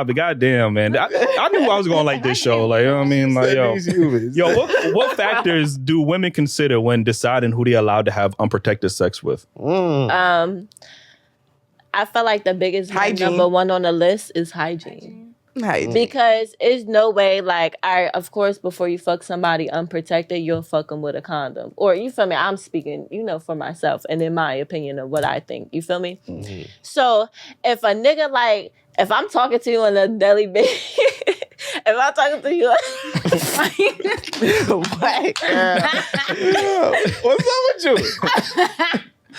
But goddamn, man, I knew I was gonna like this show. Like, you know what I mean? Like, what factors do women consider when deciding who they allowed to have unprotected sex with? I feel like the biggest number one on the list is hygiene. Because it's no way, like, of course, before you fuck somebody unprotected, you'll fuck them with a condom. Or, you feel me? I'm speaking, for myself and in my opinion of what I think. You feel me? Mm-hmm. So, if a nigga, like, if I'm talking to you on a deli baby, if I'm talking to you... What? What's up with you?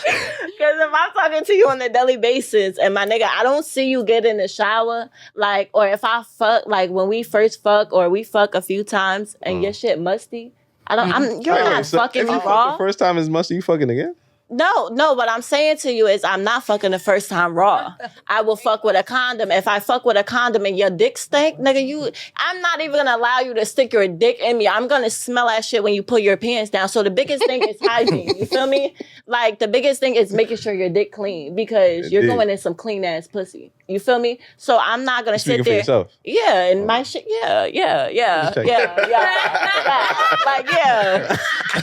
Because if I'm talking to you on a daily basis and my nigga, I don't see you get in the shower, like, or if I fuck, like when we first fuck or we fuck a few times and your shit musty, you're not fucking me raw. The first time is musty, you fucking again? No, what I'm saying to you is I'm not fucking the first time raw. I will fuck with a condom. If I fuck with a condom and your dick stink, nigga, I'm not even gonna allow you to stick your dick in me. I'm gonna smell that shit when you pull your pants down. So the biggest thing is hygiene. You feel me? Like the biggest thing is making sure your dick clean because you're going in some clean ass pussy. You feel me? So I'm not gonna sit there. For yourself. Yeah, and my shit. Yeah.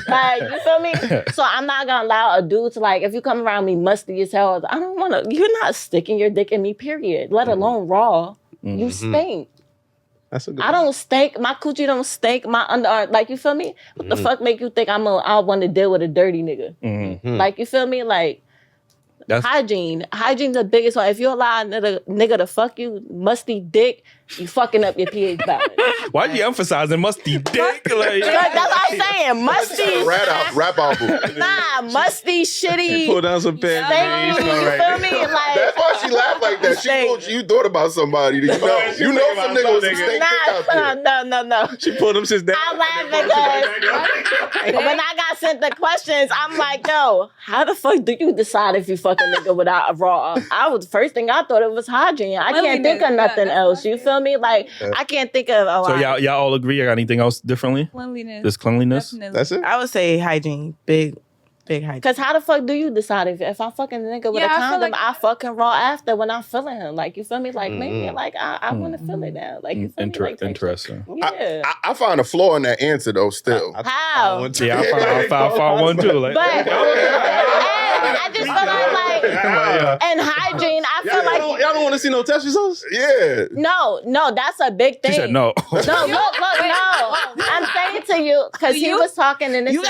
Like, you feel me? So I'm not gonna allow a dude to, like, if you come around me musty as hell, I don't wanna, you're not sticking your dick in me, period. Let alone raw. Mm-hmm. You stink. That's a good I don't stink. My coochie don't stink. My underarm, like, you feel me? What the fuck make you think I want to deal with a dirty nigga? Mm-hmm. Like, you feel me? Like, hygiene. Hygiene's the biggest one. If you allow a nigga to fuck you, musty dick, you fucking up your pH balance. Why are you emphasizing musty dick? Like, that's what I'm saying. Musty. Rap album. Nah, musty, shitty. Pull down some pants. You feel me? Like, that's why she laughed like that. She thought you thought about somebody. You know some nigga with some stink out there. No. She pulled them shits down. I laugh because when I got sent the questions, I'm like, yo, how the fuck do you decide if you fuck a nigga without a raw? The first thing I thought it was hygiene. I can't think of nothing else. You feel me? Like, I can't think of a lot. So y'all all agree? I got anything else differently? Cleanliness. This cleanliness? Definitely. That's it? I would say hygiene. Big hygiene. Because how the fuck do you decide if I fucking nigga with a condom, I fucking raw after when I'm feeling him? Like, you feel me? Like, maybe, like, I want to feel it now. Like, you feel me? Like, interesting. Yeah. I find a flaw in that answer, though, still. How? I found one, too. Like, but I just feel like and hygiene, I feel like... Y'all don't want to see no test results? Yeah. No, that's a big thing. She said no. No, look, no. I'm saying to you, because he was talking in this... Wait,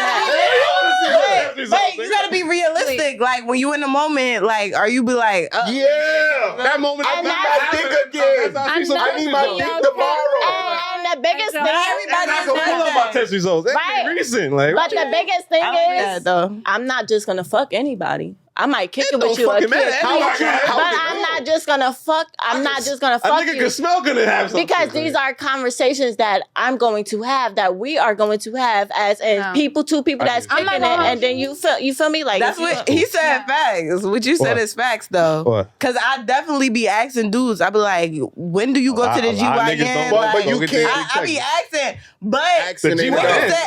you gotta be realistic. Like, when you in the moment, like, are you be like... that moment, I need my dick again. I need my dick tomorrow. And the biggest thing... Everybody's pull up my test results. That ain't recent. Like, but the biggest thing is, I'm not just gonna fuck anybody. I might kick it with you, but I'm not just gonna fuck. I'm not just gonna fuck you. A nigga can smell gonna have something. Because these are conversations that I'm going to have, that we are going to have as two people that's kicking it, and then you feel me? Like, that's what he said. Facts. What you said is facts, though. Because I definitely be asking dudes. I be like, when do you go to the GYN? But you can't. I be asking, but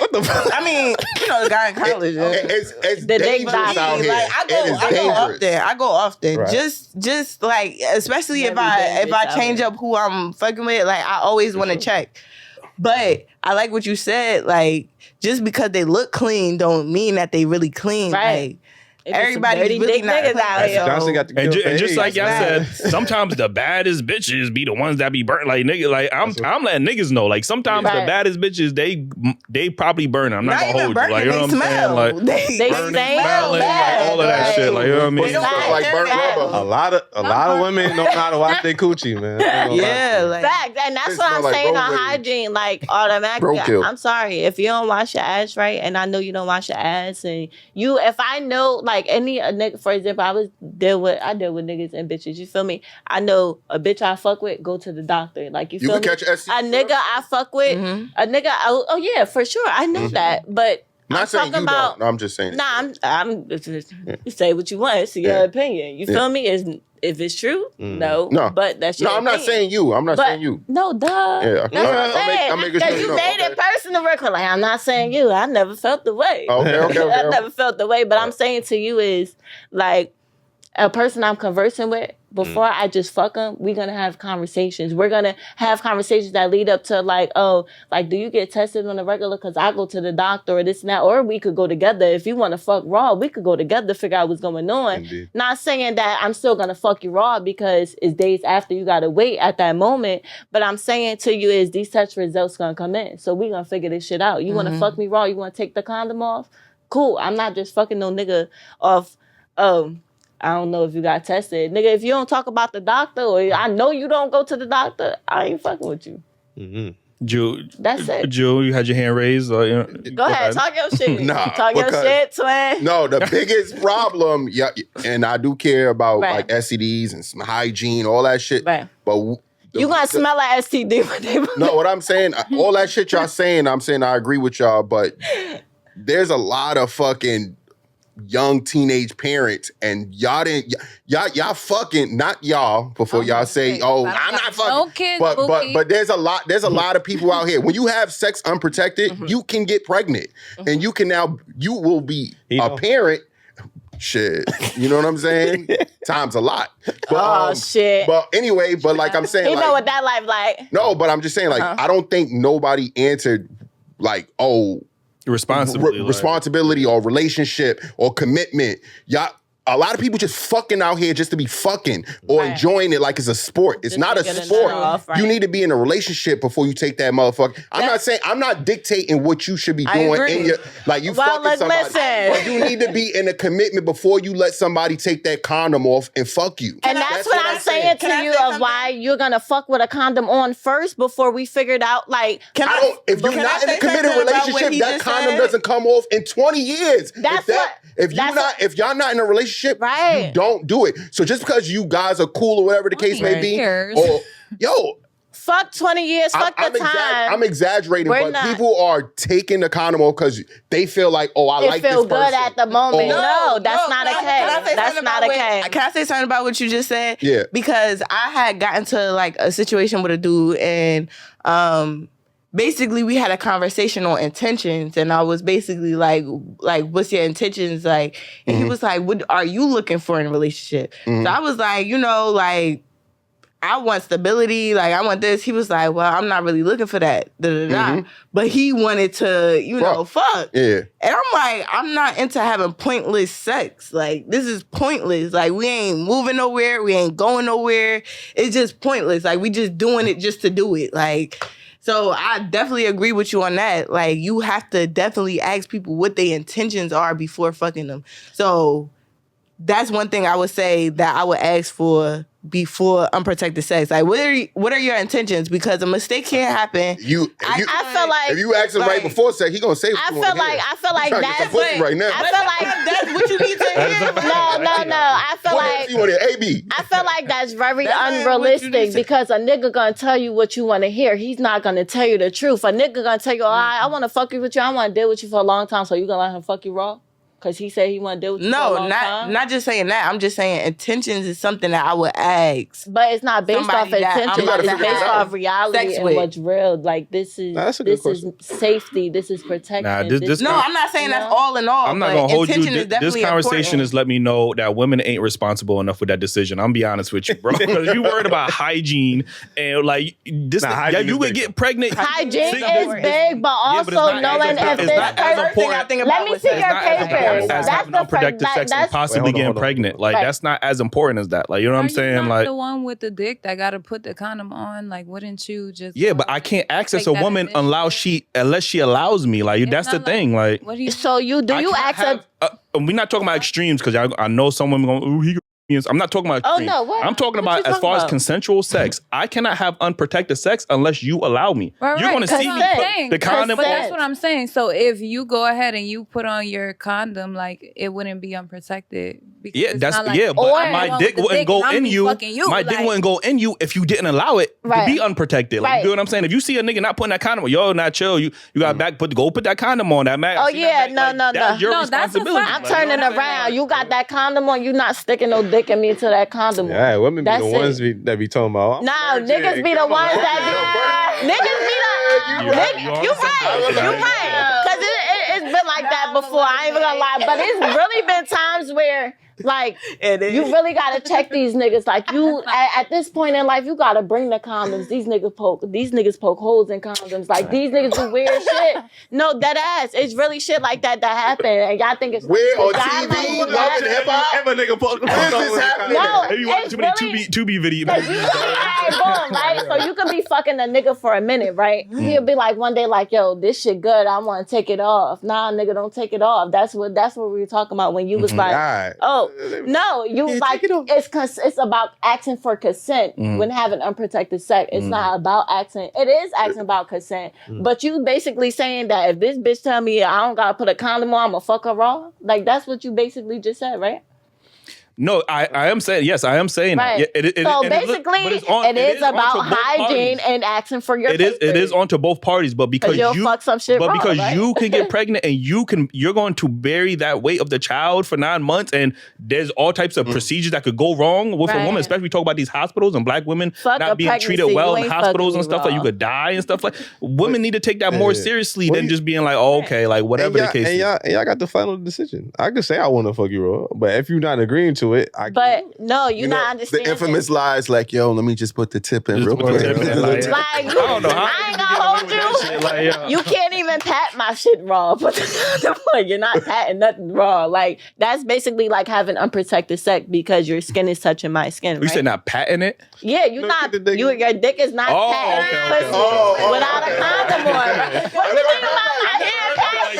what the fuck? I mean, the guy in college. It's dangerous out here. Like, I go often. Right. Just like, especially if I change up who I'm fucking with, like, I always want to check. But I like what you said, like, just because they look clean don't mean that they really clean. Right. Like, everybody's really not clean. Johnson got the and just like y'all said, sometimes the baddest bitches be the ones that be burnt. Like, nigga, like, I'm letting niggas know. Like, sometimes the baddest bitches, they probably burn. I'm not gonna hold you. Like, you know what I'm saying? Like, they smell like, all of that shit. Like, you know what I mean? Like burnt rubber. A lot of women don't know how to wash their coochie, man. Yeah, like, fact. And that's what I'm saying on hygiene. Like, automatically, I'm sorry if you don't wash your ass right, and I know you don't wash your ass, and if I know, like, any nigga, for example, I deal with niggas and bitches. You feel me? I know a bitch I fuck with, go to the doctor. Like, you feel me? Catch STDs. A nigga I fuck with, a nigga. Oh yeah, for sure. I know that, but. Not I'm saying talking you about, don't. I'm just saying. Nah, you say what you want. It's your opinion. You feel me? If it's true, no. But that's your opinion. I'm not saying you. I'm not saying you. No, duh. Yeah. That's what I'm saying. Because you made it personal. Like, I'm not saying you. I never felt the way. Okay. I never felt the way. But I'm saying to you is, like, a person I'm conversing with, before I just fuck them, we're going to have conversations. We're going to have conversations that lead up to like, oh, like, do you get tested on a regular? Because I go to the doctor or this and that. Or we could go together. If you want to fuck raw, we could go together, figure out what's going on. Indeed. Not saying that I'm still going to fuck you raw because it's days after you got to wait at that moment. But I'm saying to you is these test results going to come in. So we going to figure this shit out. You want to fuck me raw? You want to take the condom off? Cool. I'm not just fucking no nigga off, I don't know if you got tested. Nigga, if you don't talk about the doctor or I know you don't go to the doctor, I ain't fucking with you. Mm-hmm. Jew, that's it. Jew, you had your hand raised? Go ahead, talk your shit. Nah, talk your shit, twin. No, the biggest problem, yeah, and I do care about like STDs and some hygiene, all that shit. Right. But you gonna smell like STD. No, what I'm saying, all that shit y'all saying, I'm saying I agree with y'all, but there's a lot of fucking young teenage parents, and y'all fucking, not y'all before y'all say, oh, I'm not fucking. No kids, but there's a lot of people out here. When you have sex unprotected, you can get pregnant, and you will be a parent. Shit, you know what I'm saying? Times a lot. But, shit. But anyway, but like I'm saying, you know what that life like. No, but I'm just saying, like, I don't think nobody answered, like, oh, responsibility or relationship or commitment. Y'all, a lot of people just fucking out here just to be fucking or enjoying it like it's a sport. It's just not a sport. You need to be in a relationship before you take that motherfucker. I'm not dictating what you should be doing in your, like, you fucking somebody. But you need to be in a commitment before you let somebody take that condom off and fuck you. And that's what I'm saying to you of why you're gonna fuck with a condom on first before we figured out, like, if you're not in a committed relationship, that condom doesn't come off in 20 years. If y'all not in a relationship, you don't do it. So just because you guys are cool or whatever the case may be, or fuck 20 years, fuck the time. I'm exaggerating, but people are taking the condom off because they feel like, oh, I like this person. It feel good at the moment. No, that's not a case. That's not a case. Can I say something about what you just said? Yeah. Because I had gotten to like a situation with a dude, and basically we had a conversation on intentions, and I was basically like what's your intentions, like, and he was like, what are you looking for in a relationship? So I was like, like, I want stability, like, I want this. He was like, well, I'm not really looking for that, but he wanted to fuck. Yeah. And I'm like, I'm not into having pointless sex. Like, this is pointless. Like, we ain't moving nowhere, we ain't going nowhere, it's just pointless. Like, we just doing it just to do it. Like, so I definitely agree with you on that. Like, you have to definitely ask people what their intentions are before fucking them. So that's one thing I would say that I would ask for before unprotected sex. Like, what are your intentions? Because a mistake can't happen. I feel like if you ask him right before sex, he gonna say what I feel like that's right now. I feel like that's what you need to hear. No. I feel like you want an AB. I feel like that's very unrealistic because a nigga gonna tell you what you want to hear. He's not gonna tell you the truth. A nigga gonna tell you, I want to fuck you with you. I want to deal with you for a long time. So you gonna let him fuck you raw? Because he said he want to deal with you for a long time? Not just saying that. I'm just saying intentions is something that I would ask. But it's not based off intentions. It's based off reality and what's real. Like, this is safety. This is protection. I'm not saying that's all in all. I'm not going to hold you. This conversation has let me know that women ain't responsible enough with that decision. I'm be honest with you, bro. Because you worried about hygiene and like this. You would get pregnant. Hygiene is big, but also knowing if this person. Let me see your paper. As having unprotected sex and possibly getting pregnant. Like, that's not as important as that. Like, you know what I'm saying? Not like, the one with the dick that got to put the condom on. Like, wouldn't you just? Yeah, but I can't access a woman unless she allows me. Like, that's the thing. Like, what do you? So you access? We're not talking about extremes because I know some women going, ooh, he. I'm not talking about extremes. Oh, no, what? I'm talking about as far as consensual sex. I cannot have unprotected sex unless you allow me. Right, You're going to see me put the condom But on. that's what I'm saying. So if you go ahead and you put on your condom, like, it wouldn't be unprotected. Yeah, but my dick wouldn't go in you. My dick wouldn't go in you if you didn't allow it to be unprotected. Like, you know what I'm saying? If you see a nigga not putting that condom on, yo, not chill. You got back, go put that condom on. That man. Oh yeah, no. That's your responsibility. I'm turning around. You got that condom on. You not sticking no dick in me to that condom. Yeah, women be the ones that be talking about. Nah, niggas be the ones that be. Niggas be the. You right. Because it's been like that before. I ain't even gonna lie, but it's really been times where Like, you really gotta check these niggas. Like, you at this point in life, you gotta bring the condoms. These niggas poke holes in condoms. Like, these niggas do weird shit. No, dead ass. It's really shit like that happen. And y'all think it's weird on TV, watching hip hop. Ever nigga poke No, maybe you watch too many Tubi videos. Right? So you could be fucking a nigga for a minute, right? He'll be like one day, like, yo, this shit good. I want to take it off. Nah, nigga, don't take it off. That's what we were talking about when you was like, oh, no, you like it's about asking for consent when having unprotected sex. It's not about asking. It is asking about consent, but you basically saying that if this bitch tell me I don't gotta put a condom on, I'm gonna fuck her raw. Like that's what you basically just said, right? No, I am saying, yes, I am saying right. that. So basically, it is about hygiene and asking for your papers. It is onto both parties, but because you fuck some shit wrong, because right? you can get pregnant and you're going to bury that weight of the child for 9 months, and there's all types of procedures that could go wrong with a woman, especially we talk about these hospitals and black women not being treated well in hospitals and stuff, like you could die and stuff like. Women need to take that more seriously than just being like, oh, okay, like whatever the case is. And y'all got the final decision. I could say I want to fuck you raw, but if you're not agreeing to it, no, you're not understanding. The infamous lies like, yo, let me just put the tip in real quick. I ain't gonna hold you. You can't even pat my shit raw. You're not patting nothing raw. Like, that's basically like having unprotected sex because your skin is touching my skin. You said not patting it? Yeah, your dick is not patting pussy without a condom on. What you think about my hair patting?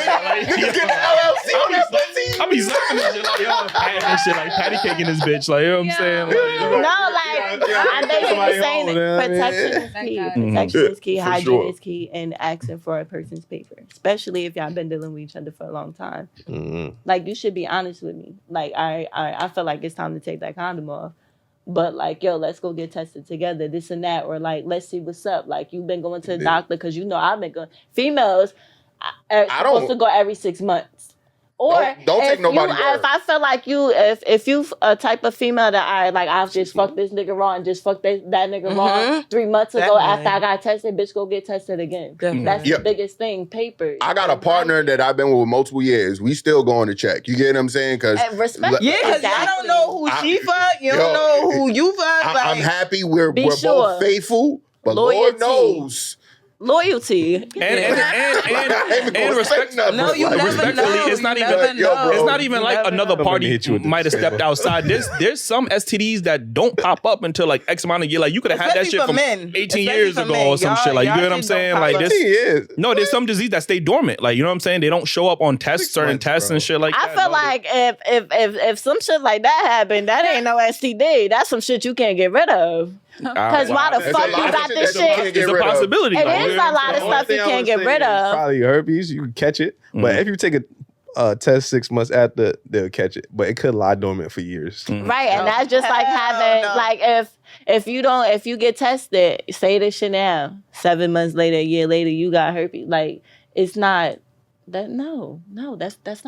Niggas get the LLC on that pussy. I be zipping this shit like, yo, patting this shit like patty caking this bitch. Like, you know what I'm saying? I'm basically saying that protection is key. Protection is key, hygiene is key, and asking for a person's paper. Especially if y'all been dealing with each other for a long time. Like, you should be honest with me. Like, I feel like it's time to take that condom off. But like, yo, let's go get tested together, this and that. Or like, let's see what's up. Like, you've been going to the doctor because you know I've been going. Females are supposed to go every 6 months. Or don't take nobody. If I feel like if you a type of female that I've just fucked this nigga raw and just fucked that nigga raw 3 months ago after I got tested, bitch, go get tested again. That's the biggest thing. Papers. I got a partner that I've been with multiple years. We still going to check. You get what I'm saying? Because respect. Because I don't know who she fucked. You don't know who you fucked. I'm happy we're both faithful, but Lord knows. Loyalty and respect. No, you never know. It's not even like another party might have stepped outside. There's some STDs that don't pop up until like X amount of years. Like you could have had that shit from 18 years ago or some shit. Like you know what I'm saying? Like this. No, there's some disease that stay dormant. Like you know what I'm saying? They don't show up on tests, certain tests and shit like that. I feel like if some shit like that happened, that ain't no STD. That's some shit you can't get rid of. Because why the fuck you got this shit? It's a possibility. It is a lot of stuff you can't get rid of. Probably herpes, you can catch it. But if you take a test 6 months after, they'll catch it. But it could lie dormant for years. Right, and that's just like having like if you get tested, say this shit now, 7 months later, a year later, you got herpes. Like it's not. That's not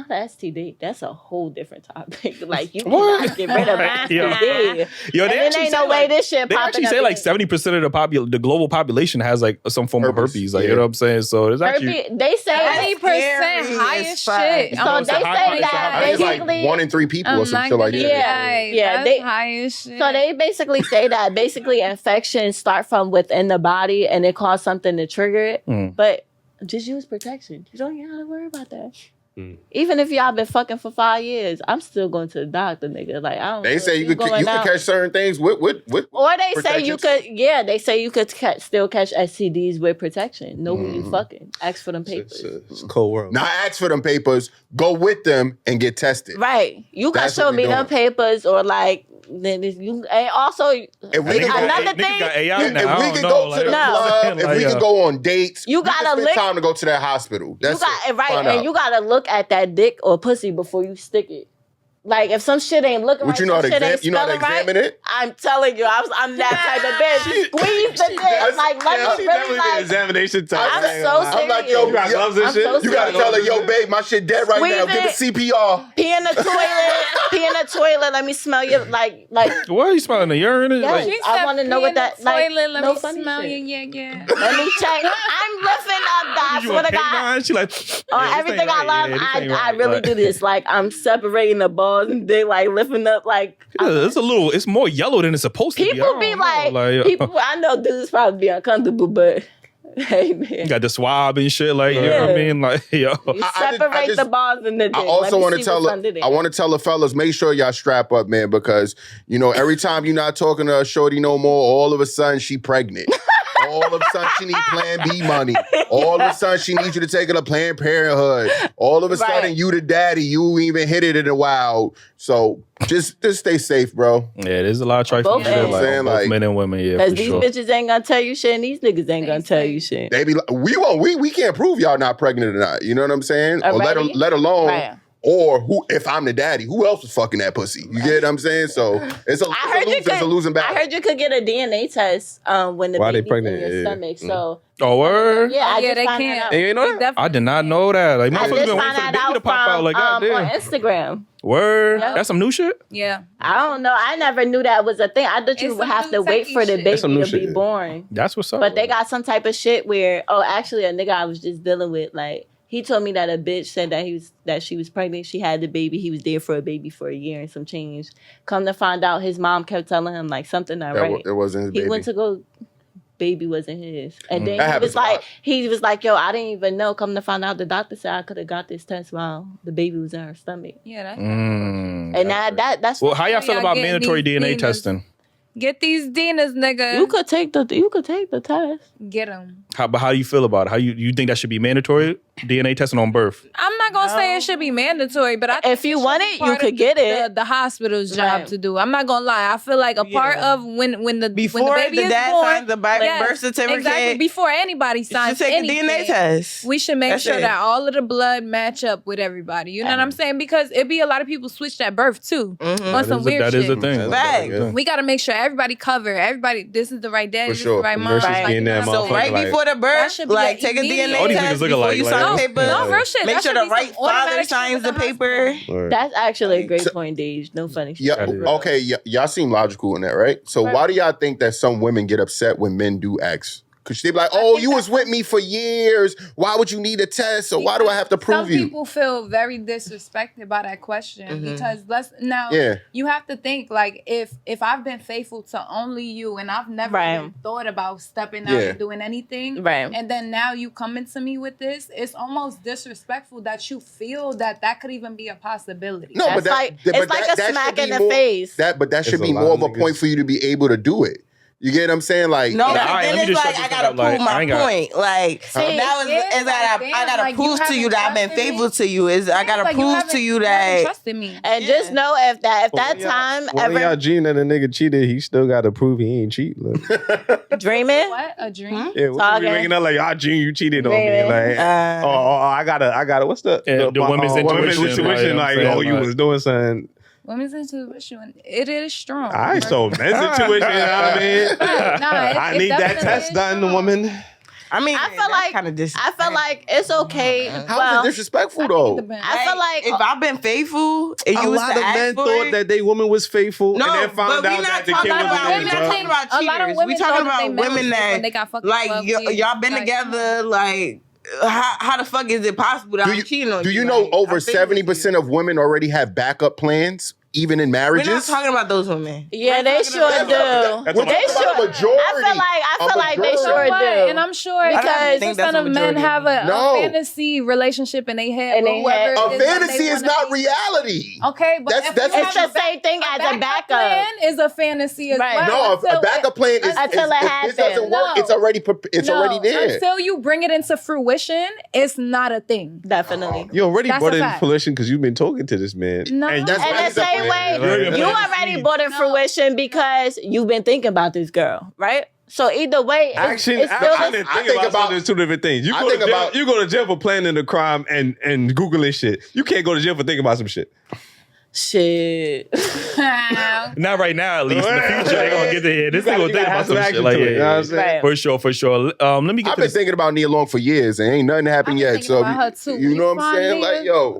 an STD. That's a whole different topic. Like you cannot get rid of STD. Yo, and then ain't no way this shit. They actually say like 70% of the global population has like some form of herpes. Like you know what I'm saying. So it's actually they say 80% highest shit. So they say that basically like 1 in 3 people or some shit like that. Yeah, they highest shit. So they basically say that infections start from within the body and it causes something to trigger it, but. Just use protection. You don't have to worry about that. Even if y'all been fucking for 5 years, I'm still going to the doctor, nigga. Like I don't. They say you can catch certain things with. Or they say you could. Yeah, they say you could still catch STDs with protection. Know who you fucking. Ask for them papers. It's a cold world. Not ask for them papers. Go with them and get tested. Right. You can show me them papers or like. Then you and also another thing. If we can go to the club, if we can go on dates, you gotta spend time to go to that hospital. That's and you gotta look at that dick or pussy before you stick it. Like if some shit ain't looking right, you know how to examine it. I'm telling you, I'm that type of bitch. Squeeze the dick, like let me really like examination time. I'm so serious. I'm like, yo, you got gloves and shit. You gotta tell her, yo, babe, my shit dead right now. Give it CPR. Pee in the toilet. Let me smell you like. What are you smelling? The urine? Yes, I want to know what that like. Let me smell you. Yeah. Let me check. I'm lifting up, guys. What I got? She like everything I love. I really do this. Like I'm separating the ball balls and dick, like lifting up, like. Yeah, it's more yellow than it's supposed to be. People be like, I know dudes probably be uncomfortable, but hey, man. You got the swab and shit, like, you know what I mean? Like, yo. You separate the balls and the dick. I also want to tell the fellas, make sure y'all strap up, man, because, you know, every time you're not talking to a shorty no more, all of a sudden she pregnant. All of a sudden she need Plan B money. All of a sudden she needs you to take her to Planned Parenthood. All of a sudden you the daddy. You even hit it in a while. So just stay safe, bro. Yeah, there's a lot of trifling shit, like men and women, yeah, because these bitches ain't gonna tell you shit and these niggas ain't gonna tell you shit. They be like, we can't prove y'all not pregnant or not. You know what I'm saying? Or let alone... Or who? If I'm the daddy, who else was fucking that pussy? You get what I'm saying? So it's a losing battle. I heard you could get a DNA test when the baby's in your stomach. So word? Yeah, they can't. You know that? I did not know that. Like, I just found that out to pop out. Like, on Instagram. Word? Yep. That's some new shit? Yeah. I don't know. I never knew that was a thing. I thought you would have to wait for the baby to be born. That's what's up. But they got some type of shit where, actually, a nigga I was just dealing with, like, he told me that a bitch said that she was pregnant. She had the baby. He was there for a baby for a year and some change. Come to find out, his mom kept telling him like something not right. It wasn't his baby. He went to go. Baby wasn't his, and then he was like, "Yo, I didn't even know." Come to find out, the doctor said I could have got this test while the baby was in her stomach. Yeah, that's and that's. Well, how y'all feel about mandatory DNA testing? Get these Dinas, nigga. You could take the test. Get them. How do you feel about it? How you think that should be mandatory DNA testing on birth? I'm not gonna say it should be mandatory, but I think if you want it, you could get it. The hospital's job to do. I'm not gonna lie. I feel like a part of when the baby is born, signs the birth certificate, exactly before anybody signs take anything, a DNA test. We should make sure that all of the blood match up with everybody. You know what I'm saying? Because it be a lot of people switched at birth too on some weird shit. That is a thing. Right. We got to make sure everybody covered. Everybody, this is the right daddy, this is the right mom. So before the birth, like take a DNA test before you sign the paper. No, real shit. Make sure the right father signs the paper. That's actually a great point, Dej. No funny shit. Yeah, okay, y'all seem logical in that, right? So why do y'all think that some women get upset when men do X? Because they be like, oh, you was with me for years. Why would you need a test? Or why do I have to prove you? Some people feel very disrespected by that question because you have to think like if I've been faithful to only you and I've never even thought about stepping out and doing anything, and then now you coming to me with this, it's almost disrespectful that you feel that could even be a possibility. No, it's like a smack in the face. But that should be more of a point for you to be able to do it. You get what I'm saying? Like, no, then it's like I gotta prove my point. Like I gotta prove to you that I've been faithful to you. I gotta prove to you that trusted me. And just know if that time ever y'all Gene and a nigga cheated, he still gotta prove he ain't cheat. Dreaming? What? A dream? Yeah, we ringing up like, Gene, you cheated on me. Like, I gotta. What's the women's intuition? Like, you was doing something. Women's intuition, it is strong. All right, so men's intuition, you know what I mean? I need that test done, woman. I mean, I feel like it's okay. How is it disrespectful though? I feel like if I've been faithful, and a lot of men thought that they woman was faithful, and then found out that the kid wasn't. We're not talking about cheaters. We're talking about women that like y'all been together. Like, how the fuck is it possible that I'm cheating on you? Do you know over 70% of women already have backup plans? Even in marriages? We're not talking about those women. Yeah, they sure do. They sure. I feel like they sure do. And I'm sure because some of men have a fantasy relationship in their head. A fantasy is not reality. Okay, but it's the same thing as a backup plan is a fantasy as well. No, a backup plan is until it happens. It doesn't work. It's already there. Until you bring it into fruition, it's not a thing. Definitely. You already brought it in fruition because you've been talking to this man. No. And the same way, you already brought in fruition because you've been thinking about this girl, right? So either way, I think about there's two different things. You go to jail for planning a crime and Googling shit. You can't go to jail for thinking about some shit. Shit. Not right now, at least. In the future, they're gonna get there. This thing gonna think about some shit. Like, for sure. Let me get. I've been thinking about Nia Long for years, and ain't nothing happened yet. So you know what I'm saying? Like, yo.